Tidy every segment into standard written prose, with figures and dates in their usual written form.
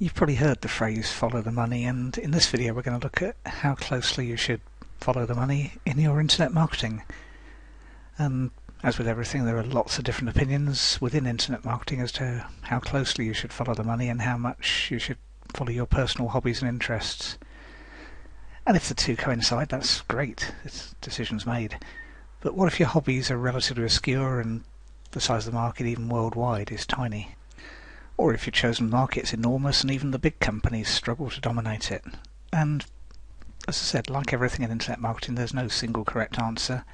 You've probably heard the phrase follow the money, and in this video we're going to look at how closely you should follow the money in your internet marketing. And as with everything, there are lots of different opinions within internet marketing as to how closely you should follow the money and how much you should follow your personal hobbies and interests. And if the two coincide, that's great, it's decisions made. But what if your hobbies are relatively obscure and the size of the market, even worldwide, is tiny? Or if your chosen market's enormous and even the big companies struggle to dominate it. And as I said, like everything in internet marketing, there's no single correct answer,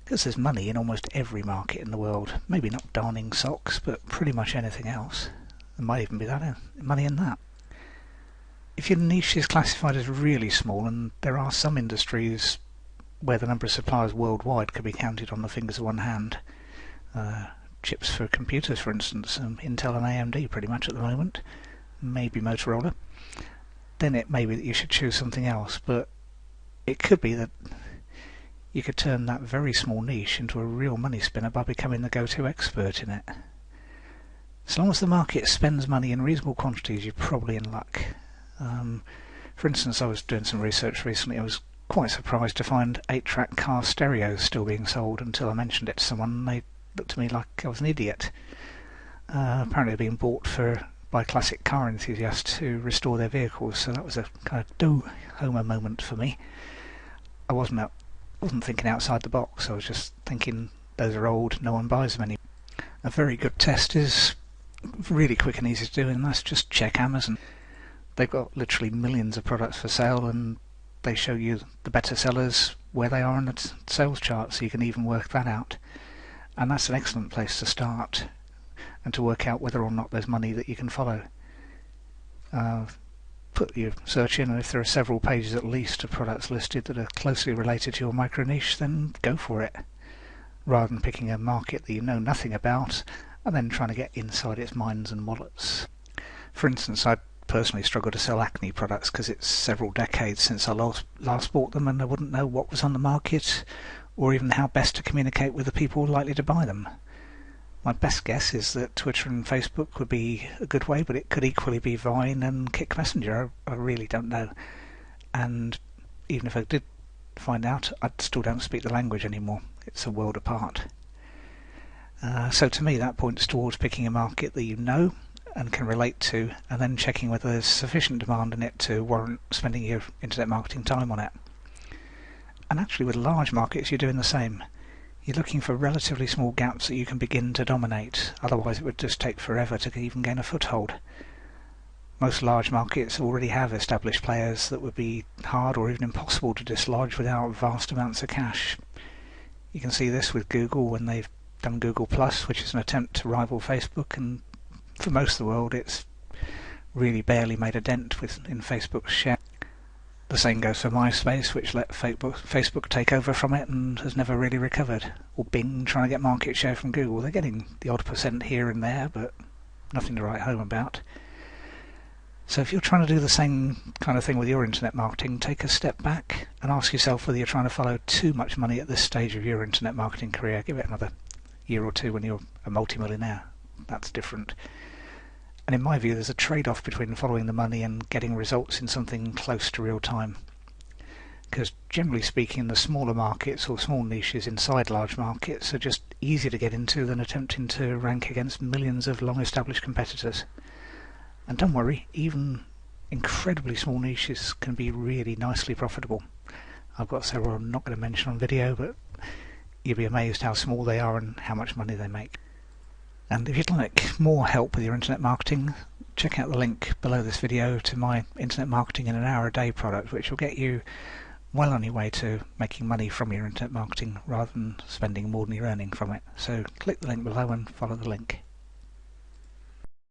because there's money in almost every market in the world. Maybe not darning socks, but pretty much anything else. There might even be money in that. If your niche is classified as really small, and there are some industries where the number of suppliers worldwide could be counted on the fingers of one hand, chips for computers, for instance, Intel and AMD pretty much at the moment, maybe Motorola, then it may be that you should choose something else. But it could be that you could turn that very small niche into a real money spinner by becoming the go-to expert in it. So long as the market spends money in reasonable quantities, you're probably in luck. For instance, I was doing some research recently. I was quite surprised to find 8-track car stereos still being sold until I mentioned it to someone, and they looked at me like I was an idiot. Apparently they're being bought by classic car enthusiasts to restore their vehicles, so that was a kind of do-homer moment for me. I wasn't thinking outside the box. I was just thinking those are old, no one buys them anymore. A very good test is really quick and easy to do, and that's just check Amazon. They've got literally millions of products for sale, and they show you the better sellers, where they are on the sales chart, so you can even work that out. And that's an excellent place to start, and to work out whether or not there's money that you can follow. Put your search in, and if there are several pages at least of products listed that are closely related to your micro niche, then go for it, rather than picking a market that you know nothing about and then trying to get inside its minds and wallets. For instance, I personally struggle to sell acne products because it's several decades since I last bought them, and I wouldn't know what was on the market or even how best to communicate with the people likely to buy them. My best guess is that Twitter and Facebook would be a good way, but it could equally be Vine and Kick Messenger. I really don't know. And even if I did find out, I still don't speak the language anymore. It's a world apart. So to me that points towards picking a market that you know and can relate to, and then checking whether there's sufficient demand in it to warrant spending your internet marketing time on it. And actually with large markets you're doing the same. You're looking for relatively small gaps that you can begin to dominate, otherwise it would just take forever to even gain a foothold. Most large markets already have established players that would be hard or even impossible to dislodge without vast amounts of cash. You can see this with Google when they've done Google+, which is an attempt to rival Facebook, and for most of the world it's really barely made a dent in Facebook's share. The same goes for MySpace, which let Facebook take over from it and has never really recovered. Or Bing trying to get market share from Google. They're getting the odd % here and there, but nothing to write home about. So if you're trying to do the same kind of thing with your internet marketing, take a step back and ask yourself whether you're trying to follow too much money at this stage of your internet marketing career. Give it another year or two when you're a multimillionaire. That's different. And in my view, there's a trade-off between following the money and getting results in something close to real time. Because generally speaking, the smaller markets or small niches inside large markets are just easier to get into than attempting to rank against millions of long-established competitors. And don't worry, even incredibly small niches can be really nicely profitable. I've got several I'm not going to mention on video, but you'll be amazed how small they are and how much money they make. And if you'd like more help with your internet marketing, check out the link below this video to my Internet Marketing in an Hour a Day product, which will get you well on your way to making money from your internet marketing rather than spending more than you're earning from it. So click the link below and follow the link.